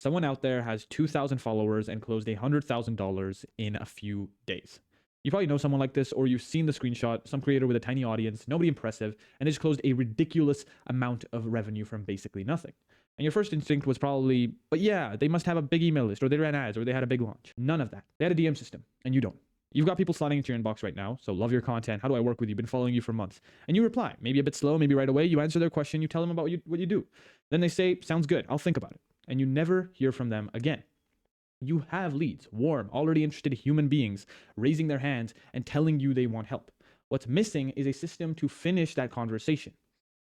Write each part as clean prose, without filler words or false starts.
Someone out there has 2,000 followers and closed $100,000 in a few days. You probably know someone like this, or you've seen the screenshot, some creator with a tiny audience, nobody impressive, and they just closed a ridiculous amount of revenue from basically nothing. And your first instinct was probably, but yeah, they must have a big email list, or they ran ads, or they had a big launch. None of that. They had a DM system, and you don't. You've got people sliding into your inbox right now, so love your content. How do I work with you? Been following you for months. And you reply, maybe a bit slow, maybe right away. You answer their question, you tell them about what you do. Then they say, sounds good, I'll think about it. And you never hear from them again. You have leads, warm, already interested human beings raising their hands and telling you they want help. What's missing is a system to finish that conversation.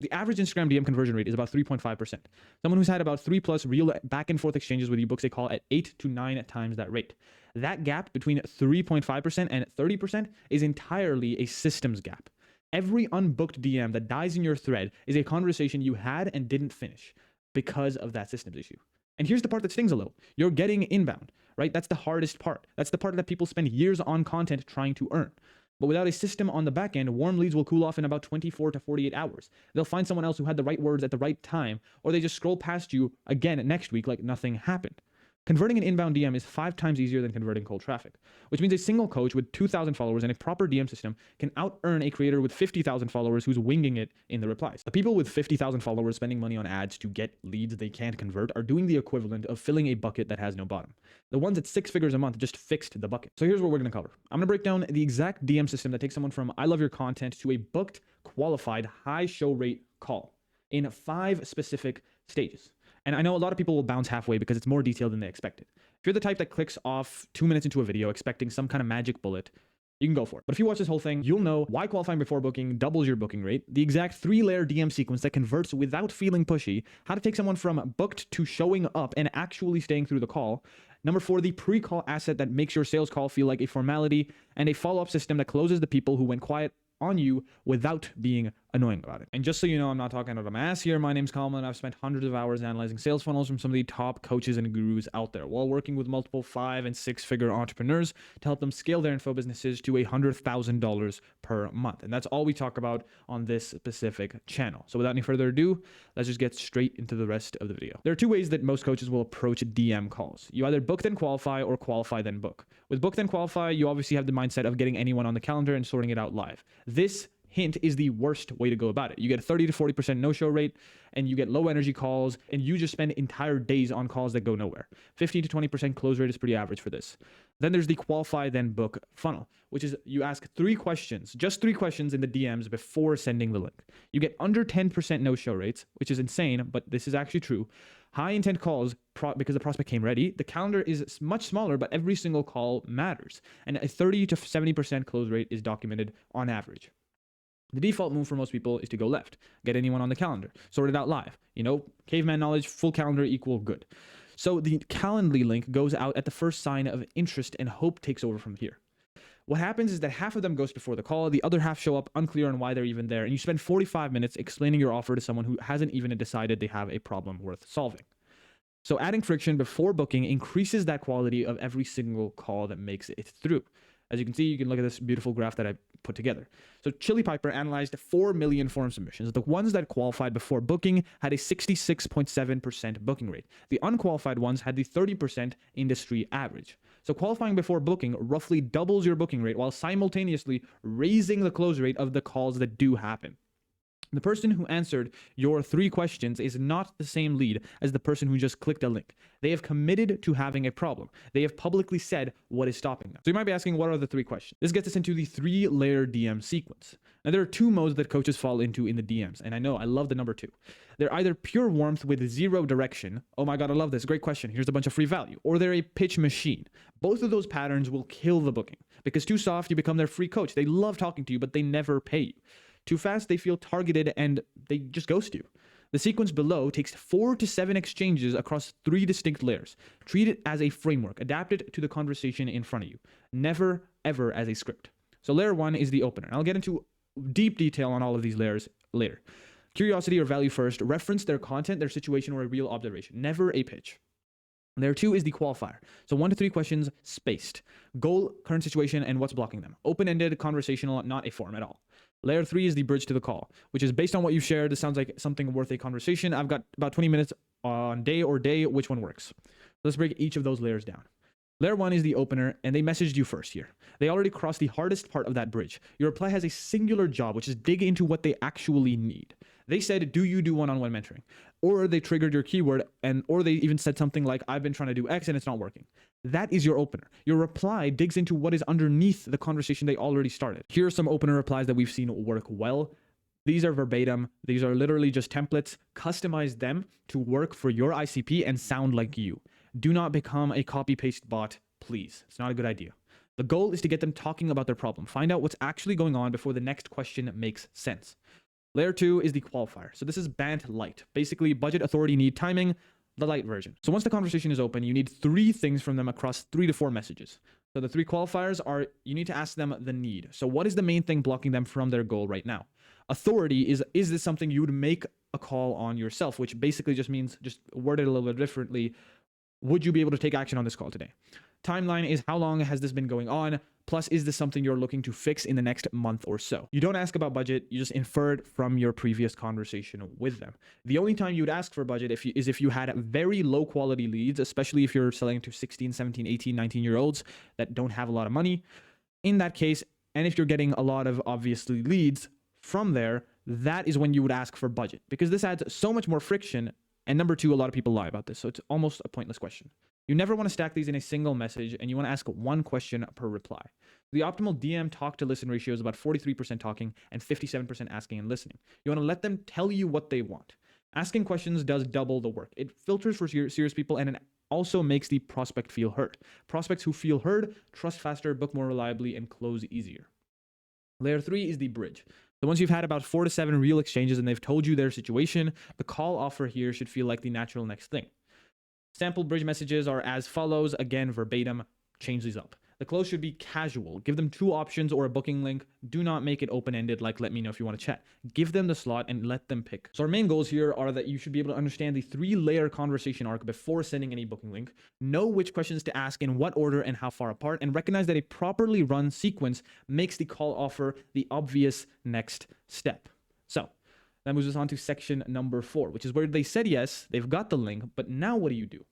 The average Instagram DM conversion rate is about 3.5%. Someone who's had about 3+ real back and forth exchanges with you books a call at 8 to 9 times that rate. That gap between 3.5% and 30% is entirely a systems gap. Every unbooked DM that dies in your thread is a conversation you had and didn't finish because of that systems issue. And here's the part that stings a little. You're getting inbound, right? That's the hardest part. That's the part that people spend years on content trying to earn. But without a system on the back end, warm leads will cool off in about 24 to 48 hours. They'll find someone else who had the right words at the right time, or they just scroll past you again next week like nothing happened. Converting an inbound DM is 5 times easier than converting cold traffic, which means a single coach with 2,000 followers and a proper DM system can out-earn a creator with 50,000 followers who's winging it in the replies. The people with 50,000 followers spending money on ads to get leads they can't convert are doing the equivalent of filling a bucket that has no bottom. The ones at 6 figures a month just fixed the bucket. So here's what we're going to cover. I'm going to break down the exact DM system that takes someone from I love your content to a booked, qualified, high show rate call in 5 specific stages. And I know a lot of people will bounce halfway because it's more detailed than they expected. If you're the type that clicks off 2 minutes into a video expecting some kind of magic bullet, you can go for it. But if you watch this whole thing, you'll know why qualifying before booking doubles your booking rate, the exact 3-layer DM sequence that converts without feeling pushy, how to take someone from booked to showing up and actually staying through the call. Number 4, the pre-call asset that makes your sales call feel like a formality, and a follow-up system that closes the people who went quiet on you without being annoying about it. And just so you know, I'm not talking out of my ass here. My name's Kamil, and I've spent hundreds of hours analyzing sales funnels from some of the top coaches and gurus out there, while working with multiple 5- and 6-figure entrepreneurs to help them scale their info businesses to $100,000 per month. And that's all we talk about on this specific channel. So without any further ado, let's just get straight into the rest of the video. There are 2 ways that most coaches will approach DM calls. You either book then qualify, or qualify then book. With book then qualify, you obviously have the mindset of getting anyone on the calendar and sorting it out live. This hint is the worst way to go about it. You get a 30 to 40% no-show rate, and you get low energy calls, and you just spend entire days on calls that go nowhere. 15 to 20% close rate is pretty average for this. Then there's the qualify then book funnel, which is you ask 3 questions, just 3 questions in the DMs before sending the link. You get under 10% no-show rates, which is insane, but this is actually true. High intent calls because the prospect came ready. The calendar is much smaller, but every single call matters. And a 30 to 70% close rate is documented on average. The default move for most people is to go left, get anyone on the calendar, sort it out live. You know, caveman knowledge, full calendar equal good. So the Calendly link goes out at the first sign of interest, and hope takes over from here. What happens is that half of them ghost before the call, the other half show up unclear on why they're even there, and you spend 45 minutes explaining your offer to someone who hasn't even decided they have a problem worth solving. So adding friction before booking increases that quality of every single call that makes it through. As you can see, you can look at this beautiful graph that I put together. So Chili Piper analyzed 4 million form submissions. The ones that qualified before booking had a 66.7% booking rate. The unqualified ones had the 30% industry average. So qualifying before booking roughly doubles your booking rate while simultaneously raising the close rate of the calls that do happen. The person who answered your 3 questions is not the same lead as the person who just clicked a link. They have committed to having a problem. They have publicly said what is stopping them. So you might be asking, what are the 3 questions? This gets us into the 3-layer DM sequence. Now, there are 2 modes that coaches fall into in the DMs, and I know, I love the number 2. They're either pure warmth with 0 direction. Oh my God, I love this. Great question. Here's a bunch of free value. Or they're a pitch machine. Both of those patterns will kill the booking, because too soft, you become their free coach. They love talking to you, but they never pay you. Too fast, they feel targeted and they just ghost you. The sequence below takes 4 to 7 exchanges across 3 distinct layers. Treat it as a framework. Adapt it to the conversation in front of you. Never, ever as a script. So layer 1 is the opener. I'll get into deep detail on all of these layers later. Curiosity or value first. Reference their content, their situation, or a real observation. Never a pitch. Layer 2 is the qualifier. So 1 to 3 questions spaced. Goal, current situation, and what's blocking them. Open-ended, conversational, not a form at all. Layer 3 is the bridge to the call, which is based on what you shared. This sounds like something worth a conversation. I've got about 20 minutes on day or day, which one works. Let's break each of those layers down. Layer 1 is the opener, and they messaged you first here. They already crossed the hardest part of that bridge. Your reply has a singular job, which is dig into what they actually need. They said, do you do one-on-one mentoring? Or they triggered your keyword, or they even said something like, I've been trying to do X and it's not working. That is your opener. Your reply digs into what is underneath the conversation they already started. Here are some opener replies that we've seen work well. These are verbatim. These are literally just templates. Customize them to work for your ICP and sound like you. Do not become a copy-paste bot, please. It's not a good idea. The goal is to get them talking about their problem. Find out what's actually going on before the next question makes sense. Layer 2 is the qualifier. So this is BANT light. Basically, budget, authority, need, timing, the light version. So once the conversation is open, you need 3 things from them across 3 to 4 messages. So the 3 qualifiers are, you need to ask them the need. So what is the main thing blocking them from their goal right now? Authority is this something you would make a call on yourself, which basically just means, just word it a little bit differently, would you be able to take action on this call today? Timeline is how long has this been going on? Plus, is this something you're looking to fix in the next month or so? You don't ask about budget, you just infer it from your previous conversation with them. The only time you would ask for budget is if you had very low quality leads, especially if you're selling to 16, 17, 18, 19-year-olds that don't have a lot of money. In that case, and if you're getting a lot of obviously leads from there, that is when you would ask for budget, because this adds so much more friction. And number 2, a lot of people lie about this, so it's almost a pointless question. You never want to stack these in a single message, and you want to ask 1 question per reply. The optimal DM talk to listen ratio is about 43% talking and 57% asking and listening. You want to let them tell you what they want. Asking questions does double the work. It filters for serious people, and it also makes the prospect feel heard. Prospects who feel heard trust faster, book more reliably, and close easier. Layer 3 is the bridge. So once you've had about 4 to 7 real exchanges and they've told you their situation, the call offer here should feel like the natural next thing. Sample bridge messages are as follows. Again, verbatim, change these up. The close should be casual. Give them 2 options or a booking link. Do not make it open-ended like let me know if you want to chat. Give them the slot and let them pick. So our main goals here are that you should be able to understand the 3-layer conversation arc before sending any booking link, know which questions to ask in what order and how far apart, and recognize that a properly run sequence makes the call offer the obvious next step. So that moves us on to section number 4, which is where they said yes, they've got the link, but now what do you do?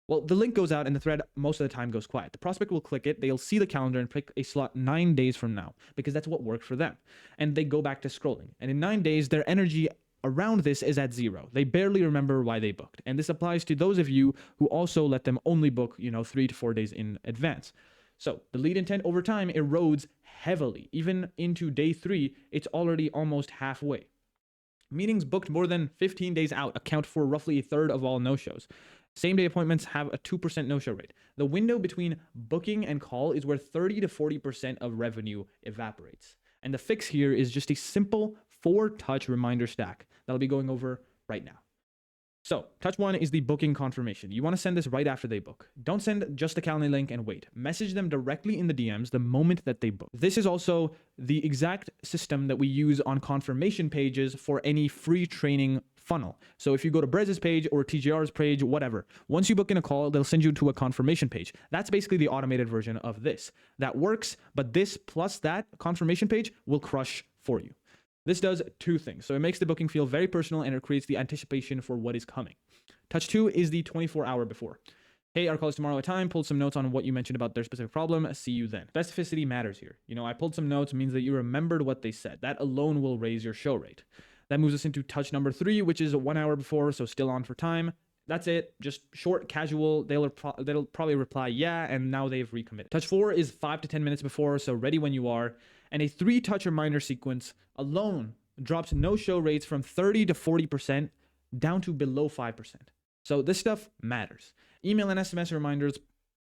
Well, the link goes out and the thread most of the time goes quiet. The prospect will click it, they'll see the calendar and pick a slot 9 days from now because that's what worked for them. And they go back to scrolling. And in 9 days, their energy around this is at 0. They barely remember why they booked. And this applies to those of you who also let them only book, 3 to 4 days in advance. So the lead intent over time erodes heavily. Even into day 3, it's already almost halfway. Meetings booked more than 15 days out account for roughly a third of all no-shows. Same-day appointments have a 2% no-show rate. The window between booking and call is where 30 to 40% of revenue evaporates. And the fix here is just a simple 4-touch reminder stack that I'll be going over right now. So, touch 1 is the booking confirmation. You want to send this right after they book. Don't send just a calendar link and wait. Message them directly in the DMs the moment that they book. This is also the exact system that we use on confirmation pages for any free training funnel. So if you go to Brez's page or TGR's page, whatever, once you book in a call, they'll send you to a confirmation page. That's basically the automated version of this. That works, but this plus that confirmation page will crush for you. This does 2 things. So it makes the booking feel very personal and it creates the anticipation for what is coming. Touch 2 is the 24-hour before. Hey, our call is tomorrow at time. Pulled some notes on what you mentioned about their specific problem. See you then. Specificity matters here. I pulled some notes means that you remembered what they said. That alone will raise your show rate. That moves us into touch number 3, which is 1 hour before, so still on for time. That's it. Just short, casual. They'll probably reply yeah, and now they've recommitted. Touch 4 is 5 to 10 minutes before, so ready when you are. And a 3-touch reminder sequence alone drops no-show rates from 30 to 40% down to below 5%. So this stuff matters. Email and SMS reminders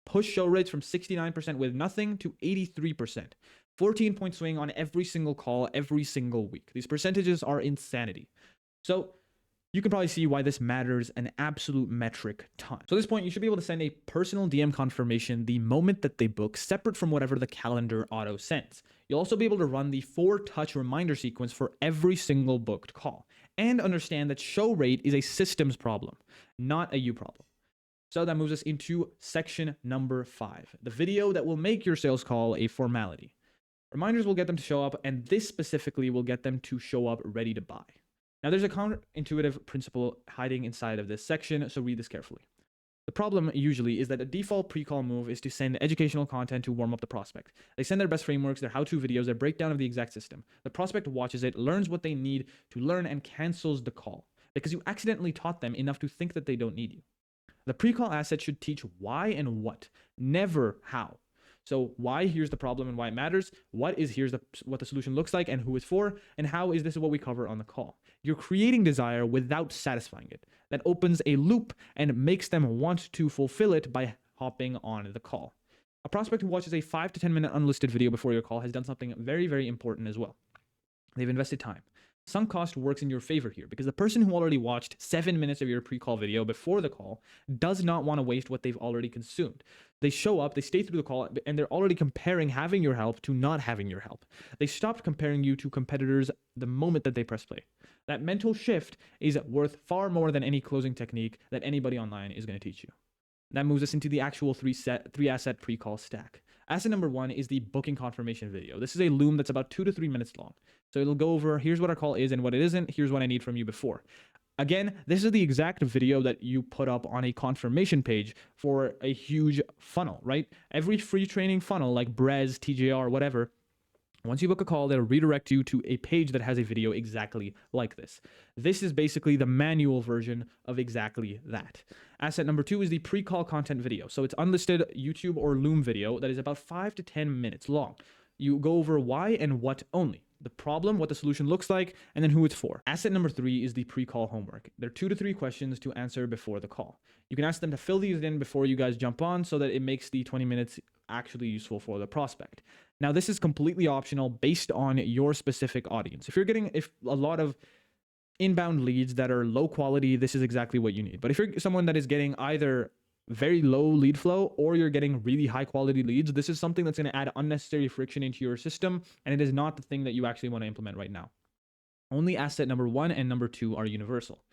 push show rates from 69% with nothing to 83%. 14-point swing on every single call, every single week. These percentages are insanity. So you can probably see why this matters an absolute metric ton. So at this point, you should be able to send a personal DM confirmation the moment that they book, separate from whatever the calendar auto sends. You'll also be able to run the 4-touch reminder sequence for every single booked call, and understand that show rate is a systems problem, not a you problem. So that moves us into section number 5, the video that will make your sales call a formality. Reminders will get them to show up, and this specifically will get them to show up ready to buy. Now, there's a counterintuitive principle hiding inside of this section, so read this carefully. The problem usually is that a default pre-call move is to send educational content to warm up the prospect. They send their best frameworks, their how-to videos, their breakdown of the exact system. The prospect watches it, learns what they need to learn, and cancels the call because you accidentally taught them enough to think that they don't need you. The pre-call asset should teach why and what, never how. So why, here's the problem and why it matters. What is, here's what the solution looks like and who it's for. And how is, this is what we cover on the call. You're creating desire without satisfying it. That opens a loop and makes them want to fulfill it by hopping on the call. A prospect who watches a 5 to 10 minute unlisted video before your call has done something very, very important as well. They've invested time. Sunk cost works in your favor here because the person who already watched 7 minutes of your pre-call video before the call does not want to waste what they've already consumed. They show up, they stay through the call, and they're already comparing having your help to not having your help. They stopped comparing you to competitors the moment that they press play. That mental shift is worth far more than any closing technique that anybody online is going to teach you. That moves us into the actual three asset pre-call stack. Asset number 1 is the booking confirmation video. This is a loom that's about 2 to 3 minutes long. So it'll go over, here's what our call is and what it isn't. Here's what I need from you before. Again, this is the exact video that you put up on a confirmation page for a huge funnel, right? Every free training funnel like Brez, TJR, whatever, once you book a call, they'll redirect you to a page that has a video exactly like this. This is basically the manual version of exactly that. Asset number 2 is the pre-call content video. So it's unlisted YouTube or Loom video that is about 5 to 10 minutes long. You go over why and what only. The problem, what the solution looks like, and then who it's for. Asset number 3 is the pre-call homework. There are 2 to 3 questions to answer before the call. You can ask them to fill these in before you guys jump on so that it makes the 20 minutes actually useful for the prospect. Now, this is completely optional based on your specific audience. If a lot of inbound leads that are low quality, this is exactly what you need. But if you're someone that is getting either very low lead flow or you're getting really high quality leads, this is something that's going to add unnecessary friction into your system, and it is not the thing that you actually want to implement right now. Only asset number 1 and number 2 are universal.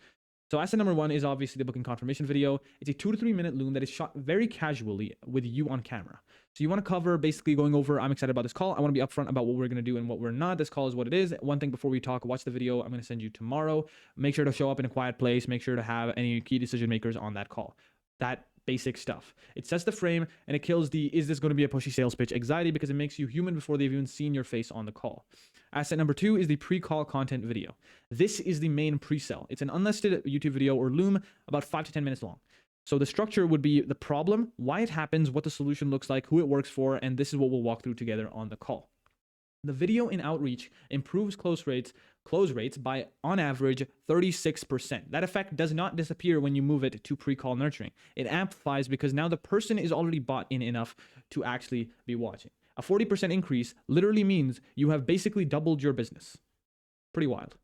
So asset number 1 is obviously the booking confirmation video. It's a 2 to 3 minute loom that is shot very casually with you on camera. So you want to cover basically going over, I'm excited about this call. I want to be upfront about what we're going to do and what we're not. This call is what it is. One thing before we talk, watch the video I'm going to send you tomorrow. Make sure to show up in a quiet place. Make sure to have any key decision makers on that call. That basic stuff. It sets the frame and it kills the, is this going to be a pushy sales pitch anxiety, because it makes you human before they've even seen your face on the call. Asset number 2 is the pre-call content video. This is the main pre-sell. It's an unlisted YouTube video or Loom about 5 to 10 minutes long. So the structure would be the problem, why it happens, what the solution looks like, who it works for, and this is what we'll walk through together on the call. The video in outreach improves close rates by, on average, 36%. That effect does not disappear when you move it to pre-call nurturing. It amplifies because now the person is already bought in enough to actually be watching. A 40% increase literally means you have basically doubled your business. Pretty wild.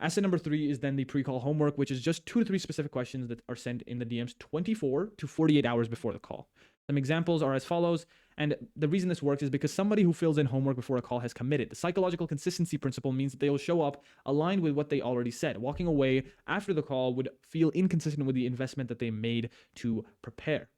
Asset number 3 is then the pre-call homework, which is just 2 to 3 specific questions that are sent in the DMs 24 to 48 hours before the call. Some examples are as follows, and the reason this works is because somebody who fills in homework before a call has committed. The psychological consistency principle means that they will show up aligned with what they already said. Walking away after the call would feel inconsistent with the investment that they made to prepare.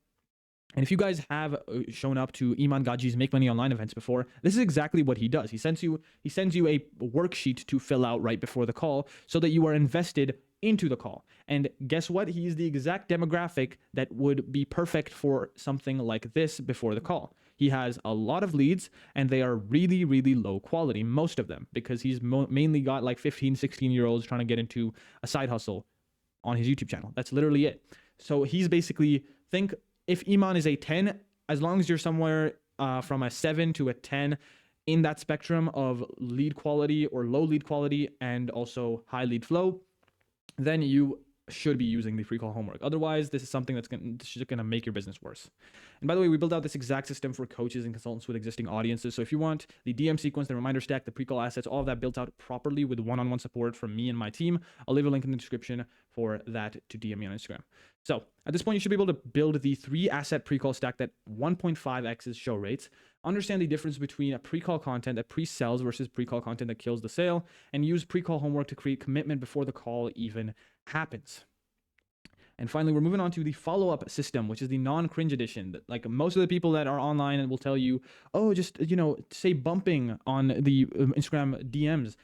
And if you guys have shown up to Iman Gaji's Make Money Online events before, this is exactly what he does. He sends you a worksheet to fill out right before the call so that you are invested into the call. And guess what? He's the exact demographic that would be perfect for something like this before the call. He has a lot of leads and they are really, really low quality, most of them, because he's mainly got like 15, 16-year-olds trying to get into a side hustle on his YouTube channel. That's literally it. So he's basically, think if Iman is a 10, as long as you're somewhere from a 7 to a 10 in that spectrum of lead quality or low lead quality and also high lead flow, then you should be using the pre-call homework. Otherwise, this is something that's just going to make your business worse. And by the way, we built out this exact system for coaches and consultants with existing audiences. So if you want the DM sequence, the reminder stack, the pre-call assets, all of that built out properly with one-on-one support from me and my team, I'll leave a link in the description for that to DM me on Instagram. So at this point, you should be able to build the 3-asset pre-call stack that 1.5x's show rates, understand the difference between a pre-call content that pre-sells versus pre-call content that kills the sale, and use pre-call homework to create commitment before the call even happens. And finally, we're moving on to the follow-up system, which is the non-cringe edition. Like most of the people that are online and will tell you, oh, just, say bumping on the Instagram DMs.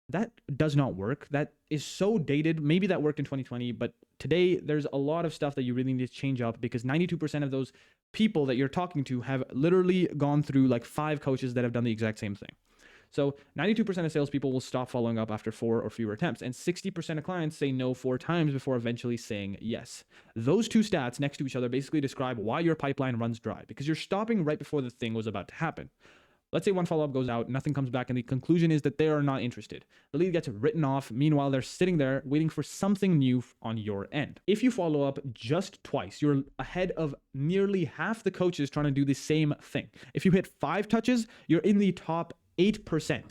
That does not work. That is so dated. Maybe that worked in 2020, but today there's a lot of stuff that you really need to change up, because 92% of those people that you're talking to have literally gone through like 5 coaches that have done the exact same thing. So 92% of salespeople will stop following up after 4 or fewer attempts, and 60% of clients say no 4 times before eventually saying yes. Those two stats next to each other basically describe why your pipeline runs dry, because you're stopping right before the thing was about to happen. Let's say one follow-up goes out, nothing comes back, and the conclusion is that they are not interested. The lead gets written off. Meanwhile, they're sitting there waiting for something new on your end. If you follow up just twice, you're ahead of nearly half the coaches trying to do the same thing. If you hit 5 touches, you're in the top 8%.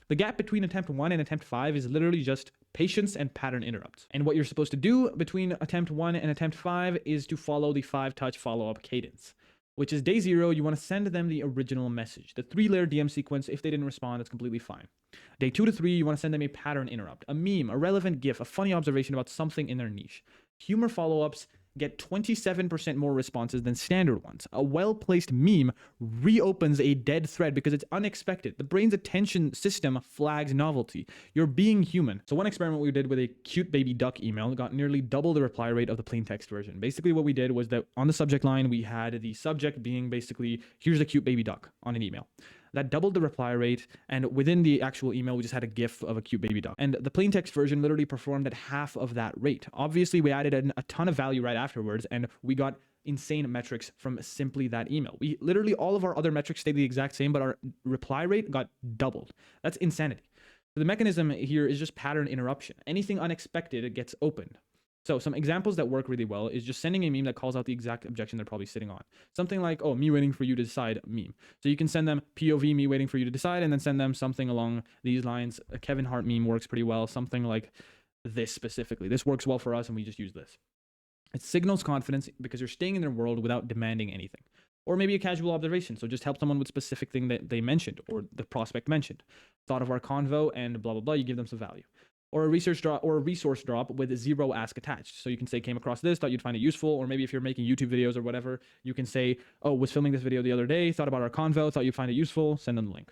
The gap between attempt 1 and attempt 5 is literally just patience and pattern interrupts. And what you're supposed to do between attempt 1 and attempt 5 is to follow the 5-touch follow-up cadence, which is day 0, you want to send them the original message. The 3-layer DM sequence, if they didn't respond, that's completely fine. Day 2 to 3, you want to send them a pattern interrupt, a meme, a relevant GIF, a funny observation about something in their niche. Humor follow-ups get 27% more responses than standard ones. A well-placed meme reopens a dead thread because it's unexpected. The brain's attention system flags novelty. You're being human. So one experiment we did with a cute baby duck email got nearly double the reply rate of the plain text version. Basically what we did was that on the subject line, we had the subject being basically, here's a cute baby duck on an email. That doubled the reply rate, and within the actual email, we just had a GIF of a cute baby duck. And the plain text version literally performed at half of that rate. Obviously, we added a ton of value right afterwards, and we got insane metrics from simply that email. We literally, all of our other metrics stayed the exact same, but our reply rate got doubled. That's insanity. So the mechanism here is just pattern interruption. Anything unexpected gets opened. So some examples that work really well is just sending a meme that calls out the exact objection they're probably sitting on. Something like, oh, me waiting for you to decide meme. So you can send them POV, me waiting for you to decide, and then send them something along these lines. A Kevin Hart meme works pretty well. Something like this specifically. This works well for us, and we just use this. It signals confidence because you're staying in their world without demanding anything. Or maybe a casual observation. So just help someone with specific thing that they mentioned or the prospect mentioned. Thought of our convo and blah, blah, blah. You give them some value. Or a research drop or a resource drop with 0 ask attached. So you can say, came across this, thought you'd find it useful. Or maybe if you're making YouTube videos or whatever, you can say, oh, was filming this video the other day, thought about our convo, thought you'd find it useful, send them the link.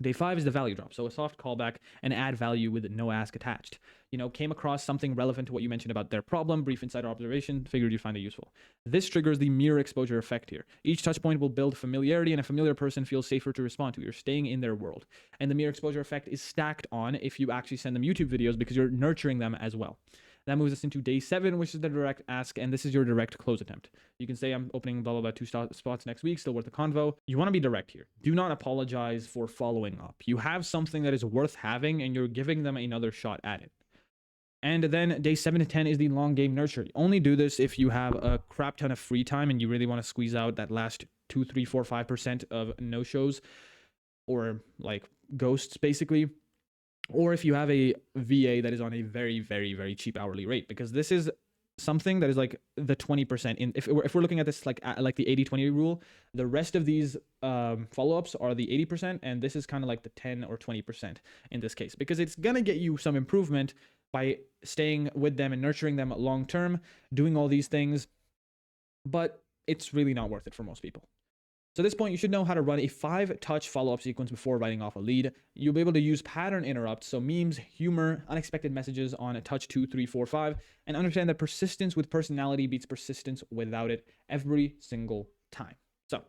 Day 5 is the value drop. So a soft callback and add value with no ask attached. You know, came across something relevant to what you mentioned about their problem, brief insider observation, figured you'd find it useful. This triggers the mirror exposure effect here. Each touch point will build familiarity, and a familiar person feels safer to respond to. You're staying in their world. And the mirror exposure effect is stacked on if you actually send them YouTube videos because you're nurturing them as well. That moves us into day 7, which is the direct ask, and this is your direct close attempt. You can say, I'm opening blah, blah, blah, 2 spots next week, still worth the convo. You want to be direct here. Do not apologize for following up. You have something that is worth having, and you're giving them another shot at it. And then day 7 to 10 is the long game nurture. You only do this if you have a crap ton of free time and you really want to squeeze out that last 2, 3, 4, 5% of no-shows or like ghosts, basically. Or if you have a VA that is on a very, very, very cheap hourly rate, because this is something that is like the 20%. If we're looking at this like the 80-20 rule, the rest of these follow-ups are the 80%, and this is kind of like the 10 or 20% in this case, because it's gonna get you some improvement by staying with them and nurturing them long term, doing all these things, but it's really not worth it for most people. So at this point, you should know how to run a 5-touch follow-up sequence before writing off a lead. You'll be able to use pattern interrupts, so memes, humor, unexpected messages on a touch 2, 3, 4, 5, and understand that persistence with personality beats persistence without it every single time. So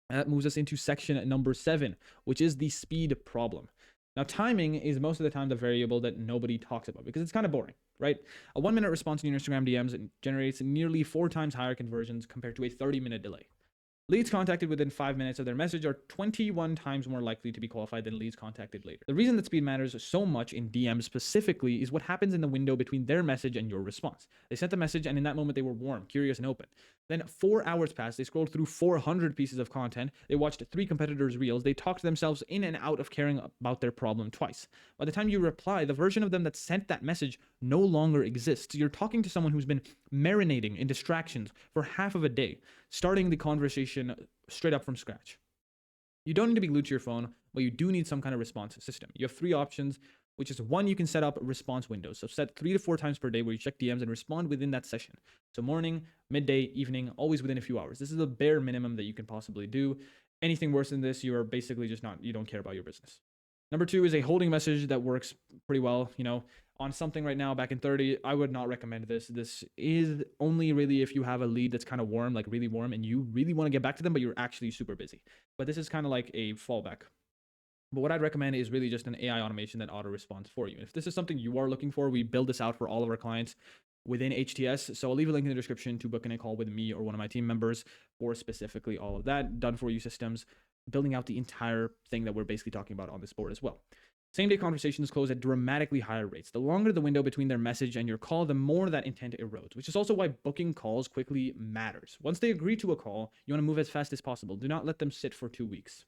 that moves us into section number 7, which is the speed problem. Now, timing is most of the time the variable that nobody talks about because it's kind of boring, right? A 1-minute response in your Instagram DMs generates nearly 4 times higher conversions compared to a 30-minute delay. Leads contacted within 5 minutes of their message are 21 times more likely to be qualified than leads contacted later. The reason that speed matters so much in DMs specifically is what happens in the window between their message and your response. They sent the message, and in that moment they were warm, curious, and open. Then 4 hours passed, they scrolled through 400 pieces of content, they watched 3 competitors' reels, they talked themselves in and out of caring about their problem twice. By the time you reply, the version of them that sent that message no longer exists. You're talking to someone who's been marinating in distractions for half of a day, starting the conversation straight up from scratch. You don't need to be glued to your phone, but you do need some kind of response system. You have 3 options, which is 1, you can set up response windows. So set 3 to 4 times per day where you check DMs and respond within that session. So morning, midday, evening, always within a few hours. This is the bare minimum that you can possibly do. Anything worse than this, you are basically just you don't care about your business. Number 2 is a holding message that works pretty well. On something right now back in 30, I would not recommend this. This is only really if you have a lead that's kind of warm, like really warm, and you really want to get back to them, but you're actually super busy. But this is kind of like a fallback. But what I'd recommend is really just an AI automation that auto responds for you. If this is something you are looking for, we build this out for all of our clients within HTS. So I'll leave a link in the description to book in a call with me or one of my team members for specifically all of that done for you systems, building out the entire thing that we're basically talking about on this board as well. Same day conversations close at dramatically higher rates. The longer the window between their message and your call, the more that intent erodes, which is also why booking calls quickly matters. Once they agree to a call, you want to move as fast as possible. Do not let them sit for 2 weeks.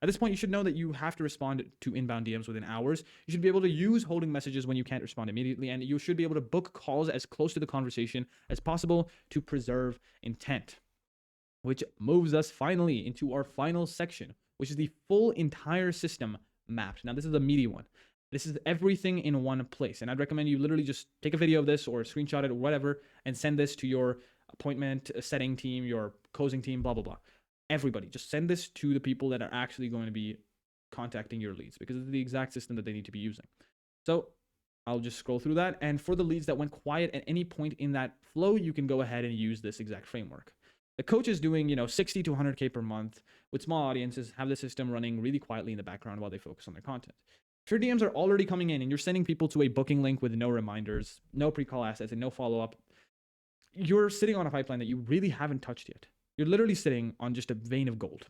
At this point, you should know that you have to respond to inbound DMs within hours. You should be able to use holding messages when you can't respond immediately, and you should be able to book calls as close to the conversation as possible to preserve intent. Which moves us finally into our final section, which is the full entire system mapped. Now, this is the meaty one. This is everything in one place, and I'd recommend you literally just take a video of this or screenshot it or whatever and send this to your appointment setting team, your closing team, blah, blah, blah. Everybody, just send this to the people that are actually going to be contacting your leads because it's the exact system that they need to be using. So I'll just scroll through that. And for the leads that went quiet at any point in that flow, you can go ahead and use this exact framework. The coach is doing, 60 to 100K per month with small audiences, have the system running really quietly in the background while they focus on their content. If your DMs are already coming in and you're sending people to a booking link with no reminders, no pre-call assets, and no follow-up, you're sitting on a pipeline that you really haven't touched yet. You're literally sitting on just a vein of gold.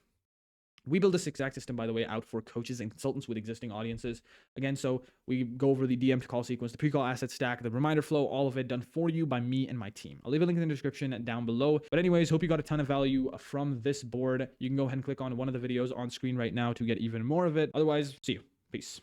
We build this exact system, by the way, out for coaches and consultants with existing audiences. Again, so we go over the DM to call sequence, the pre-call asset stack, the reminder flow, all of it done for you by me and my team. I'll leave a link in the description down below. But anyways, hope you got a ton of value from this board. You can go ahead and click on one of the videos on screen right now to get even more of it. Otherwise, see you. Peace.